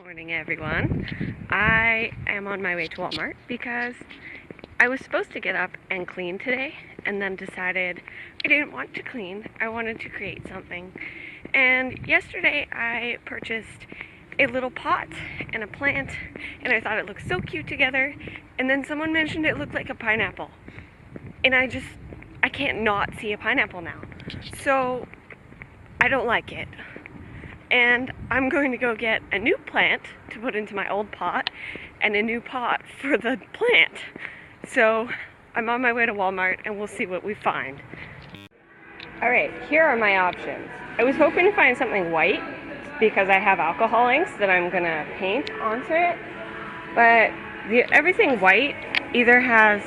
Morning, everyone. I am on my way to Walmart because I was supposed to get up and clean today and then decided I didn't want to clean. I wanted to create something. And yesterday I purchased a little pot and a plant and I thought it looked so cute together, and then someone mentioned it looked like a pineapple. And I can't not see a pineapple now. So I don't like it. And I'm going to go get a new plant to put into my old pot and a new pot for the plant. So I'm on my way to Walmart and we'll see what we find. Alright, here are my options. I was hoping to find something white because I have alcohol inks that I'm going to paint onto it. But everything white either has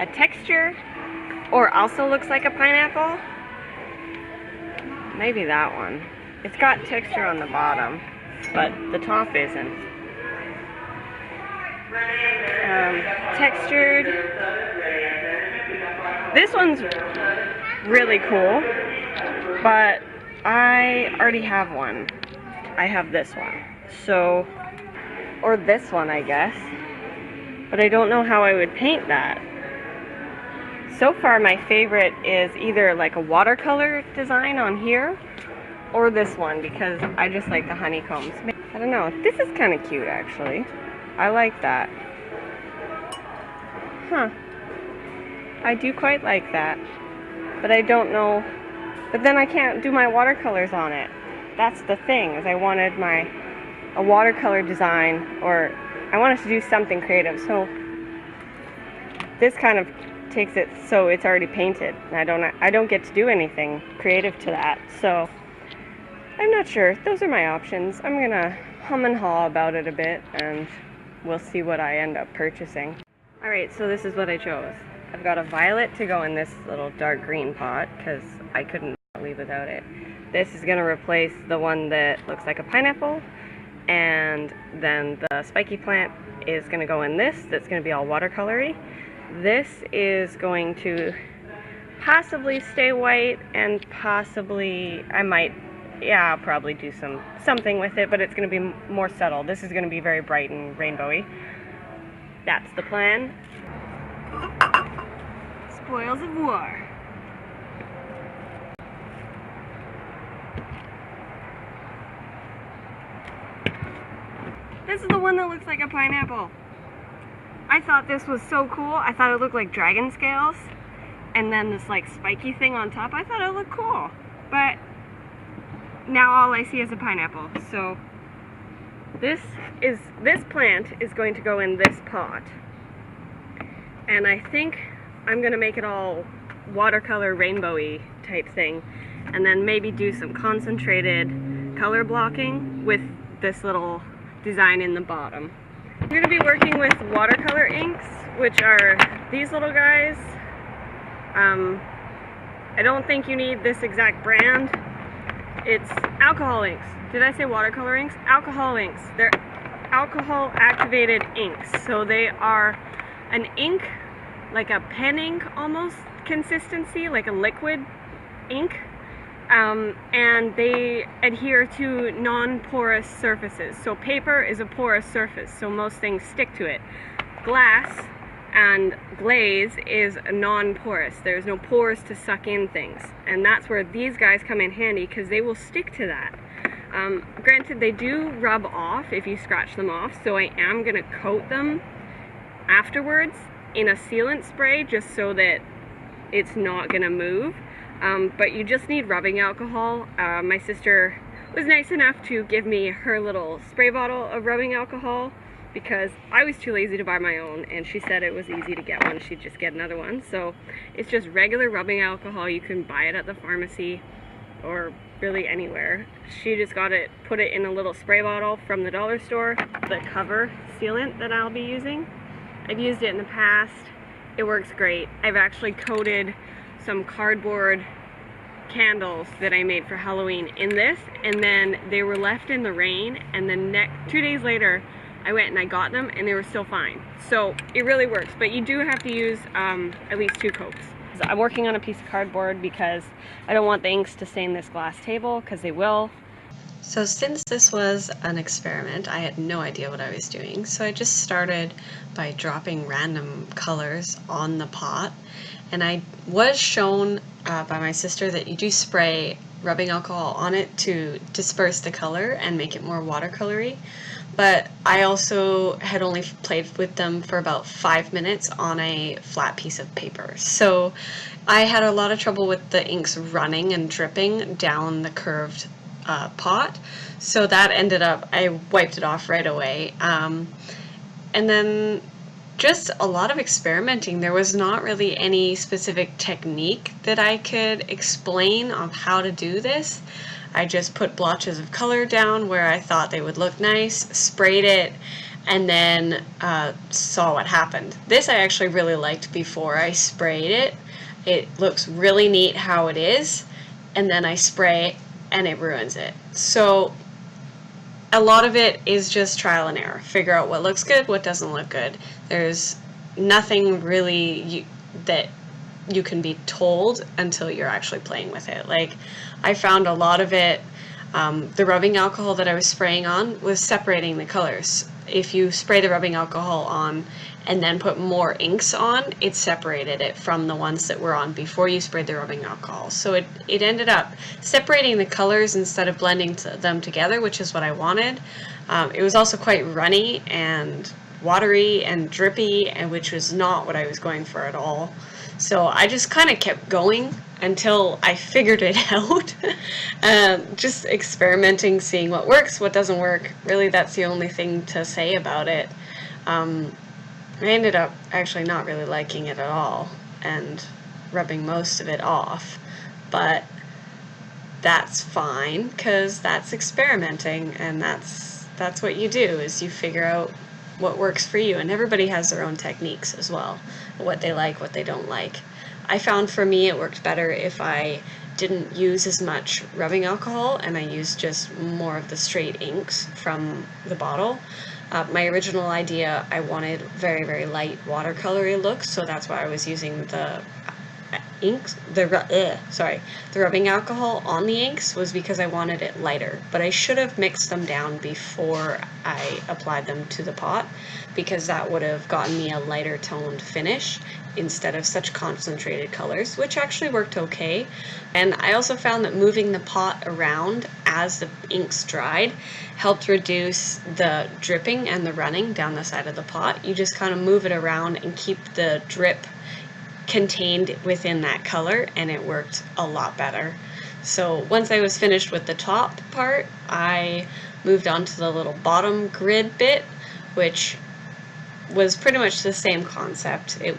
a texture or also looks like a pineapple. Maybe that one. It's got texture on the bottom, but the top isn't. Textured. This one's really cool, but I already have one. I have this one. So, or this one, I guess. But I don't know how I would paint that. So far, my favorite is either like a watercolor design on here, or this one, because I just like the honeycombs. I don't know, this is kind of cute actually. I like that. Huh. I do quite like that. But I don't know, but then I can't do my watercolors on it. That's the thing, is I wanted a watercolor design, or I wanted to do something creative. So this kind of takes it so it's already painted. And I don't get to do anything creative to that. So I'm not sure. Those are my options. I'm gonna hum and haw about it a bit and we'll see what I end up purchasing. Alright, so this is what I chose. I've got a violet to go in this little dark green pot because I couldn't leave without it. This is gonna replace the one that looks like a pineapple, and then the spiky plant is gonna go in this. That's gonna be all watercolory. This is going to possibly stay white, and possibly I'll probably do something with it, but it's going to be more subtle. This is going to be very bright and rainbowy. That's the plan. Spoils of war. This is the one that looks like a pineapple. I thought this was so cool. I thought it looked like dragon scales, and then this like spiky thing on top. I thought it looked cool, but now all I see is a pineapple. So this plant is going to go in this pot, and I think I'm gonna make it all watercolor rainbowy type thing, and then maybe do some concentrated color blocking with this little design in the bottom. I'm gonna be working with watercolor inks, which are these little guys. I don't think you need this exact brand. It's alcohol inks. Did I say watercolor inks? Alcohol inks. They're alcohol activated inks. So they are an ink, like a pen ink almost consistency, like a liquid ink. And they adhere to non-porous surfaces. So paper is a porous surface, so most things stick to it. Glass and glaze is non-porous. There's no pores to suck in things, and that's where these guys come in handy because they will stick to that. Granted, they do rub off if you scratch them off, so I am going to coat them afterwards in a sealant spray just so that it's not going to move. But you just need rubbing alcohol. My sister was nice enough to give me her little spray bottle of rubbing alcohol because I was too lazy to buy my own, and she said it was easy to get one. She'd just get another one. So it's just regular rubbing alcohol. You can buy it at the pharmacy or really anywhere. She just put it in a little spray bottle from the dollar store. The cover sealant that I'll be using, I've used it in the past. It works great. I've actually coated some cardboard candles that I made for Halloween in this, and then they were left in the rain, and then 2 days later I went and I got them and they were still fine. So it really works, but you do have to use at least 2 coats. I'm working on a piece of cardboard because I don't want the inks to stain this glass table, because they will. So since this was an experiment, I had no idea what I was doing. So I just started by dropping random colors on the pot. And I was shown by my sister that you do spray rubbing alcohol on it to disperse the color and make it more watercolory. But I also had only played with them for about 5 minutes on a flat piece of paper. So I had a lot of trouble with the inks running and dripping down the curved pot. So that ended up, I wiped it off right away. And then just a lot of experimenting. There was not really any specific technique that I could explain of how to do this. I just put blotches of color down where I thought they would look nice, sprayed it, and then saw what happened. This I actually really liked before I sprayed it. It looks really neat how it is, and then I spray and it ruins it. So a lot of it is just trial and error. Figure out what looks good, what doesn't look good. There's nothing really that you can be told until you're actually playing with it. Like, I found a lot of it, the rubbing alcohol that I was spraying on was separating the colors. If you spray the rubbing alcohol on and then put more inks on, it separated it from the ones that were on before you sprayed the rubbing alcohol. So it ended up separating the colors instead of blending them together, which is what I wanted. It was also quite runny and watery and drippy, and which was not what I was going for at all. So I just kind of kept going until I figured it out. Just experimenting, seeing what works, what doesn't work. Really, that's the only thing to say about it. I ended up actually not really liking it at all and rubbing most of it off. But that's fine, because that's experimenting, and that's what you do, is you figure out what works for you, and everybody has their own techniques as well, what they like, what they don't like. I found for me it worked better if I didn't use as much rubbing alcohol and I used just more of the straight inks from the bottle. My original idea, I wanted very, very light watercolory looks, so that's why I was using the inks, the rubbing alcohol on the inks, was because I wanted it lighter. But I should have mixed them down before I applied them to the pot, because that would have gotten me a lighter toned finish instead of such concentrated colors, which actually worked okay. And I also found that moving the pot around as the inks dried helped reduce the dripping and the running down the side of the pot. You just kind of move it around and keep the drip contained within that color, and it worked a lot better. So once I was finished with the top part, I moved on to the little bottom grid bit, which was pretty much the same concept. It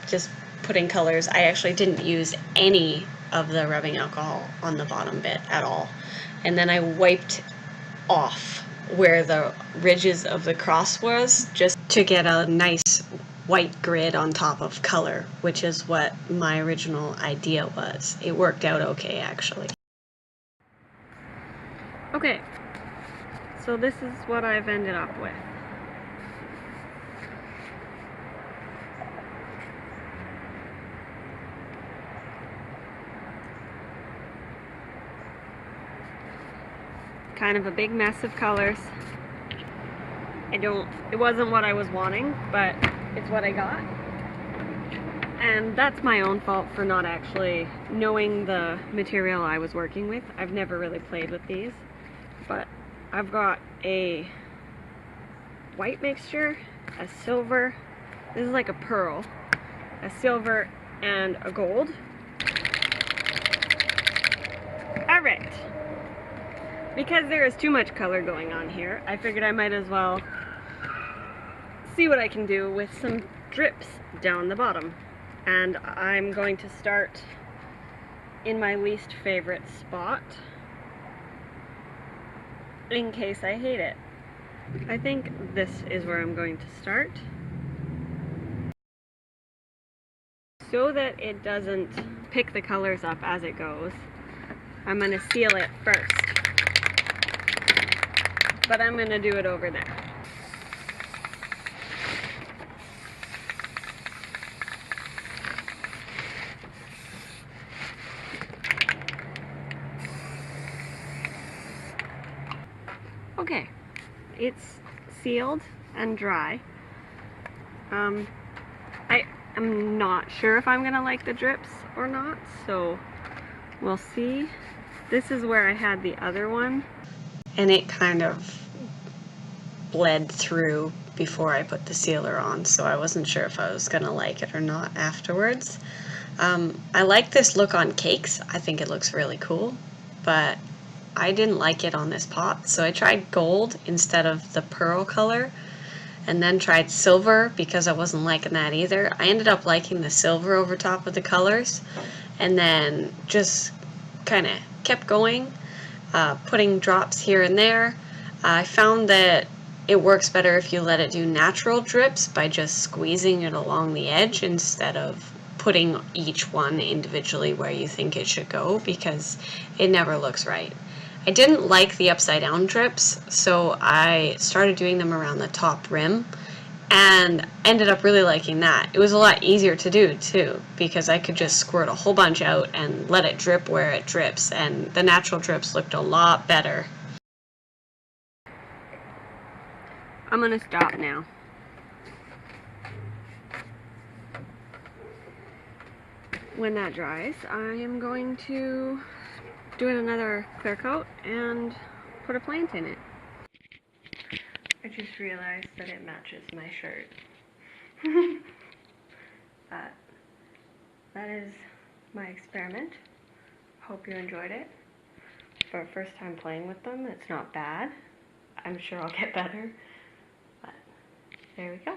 just putting colors. I actually didn't use any of the rubbing alcohol on the bottom bit at all. And then I wiped off where the ridges of the cross was, just to get a nice white grid on top of color, which is what my original idea was. It worked out okay, actually. Okay, so this is what I've ended up with. Kind of a big mess of colors. It wasn't what I was wanting, but it's what I got. And that's my own fault for not actually knowing the material I was working with. I've never really played with these, but I've got a white mixture, a silver, this is like a pearl, a silver, and a gold. Alright. Because there is too much color going on here, I figured I might as well see what I can do with some drips down the bottom. And I'm going to start in my least favorite spot, in case I hate it. I think this is where I'm going to start, so that it doesn't pick the colors up as it goes. I'm going to seal it first, but I'm going to do it over there. it's sealed and dry. I'm not sure if I'm gonna like the drips or not, so we'll see. This is where I had the other one. And it kind of bled through before I put the sealer on, so I wasn't sure if I was gonna like it or not afterwards. I like this look on cakes. I think it looks really cool, but I didn't like it on this pot, so I tried gold instead of the pearl color, and then tried silver because I wasn't liking that either. I ended up liking the silver over top of the colors, and then just kind of kept going, putting drops here and there. I found that it works better if you let it do natural drips by just squeezing it along the edge instead of putting each one individually where you think it should go, because it never looks right. I didn't like the upside down drips, so I started doing them around the top rim and ended up really liking that. It was a lot easier to do too, because I could just squirt a whole bunch out and let it drip where it drips, and the natural drips looked a lot better. I'm gonna stop now. When that dries, I am going to do another clear coat and put a plant in it. I just realized that it matches my shirt. But that is my experiment. Hope you enjoyed it. For a first time playing with them, it's not bad. I'm sure I'll get better. But there we go.